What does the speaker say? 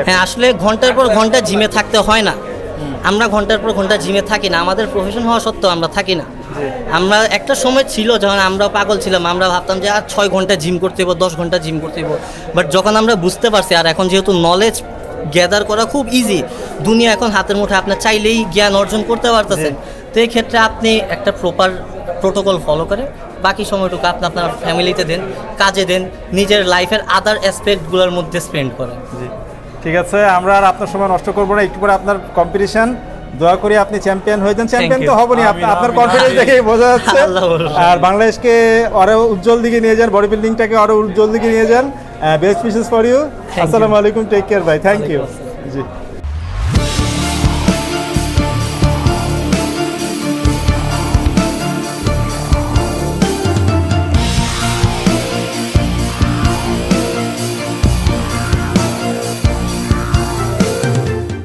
হ্যাঁ, আসলে ঘন্টার পর ঘন্টা জিমে থাকতে হয় না। আমরা ঘন্টার পর ঘন্টা জিমে থাকি না, আমাদের প্রফেশন হওয়া সত্ত্বেও আমরা থাকি না। আমরা একটা সময় ছিল যখন আমরা পাগল ছিলাম, আমরা ভাবতাম যে আর 6 ঘন্টা জিম করতে হইব, 10 ঘন্টা জিম করতে হইব। বাট যখন আমরা বুঝতে পারছি, আর এখন যেহেতু নলেজ গ্যাদার করা খুব ইজি, দুনিয়া এখন হাতের মুঠে, আপনার চাইলেই জ্ঞান অর্জন করতে পারতেছেন। তো এই ক্ষেত্রে আপনি একটা প্রপার প্রোটোকল ফলো করে বাকি সময়টুকু আপনি আপনার ফ্যামিলিতে দেন, কাজে দেন, নিজের লাইফের আদার অ্যাসপেক্টগুলোর মধ্যে স্পেন্ড করেন। জি, ঠিক আছে, আমরা আর আপনার সময় নষ্ট করবো না। একটু পরে আপনার কম্পিটিশন, দোয়া করি আপনি চ্যাম্পিয়ন হয়ে যান। চ্যাম্পিয়ন তো হবনি, আপনার কনফিডেন্স দেখেই বোঝা যাচ্ছে। আর বাংলাদেশকে আরো উজ্জ্বল দিকে নিয়ে যান, বডি বিল্ডিংটাকে আরো উজ্জ্বল দিকে নিয়ে যান। Best wishes for you. আসসালামু আলাইকুম, টেক কেয়ার ভাই, থ্যাংক ইউ। জি।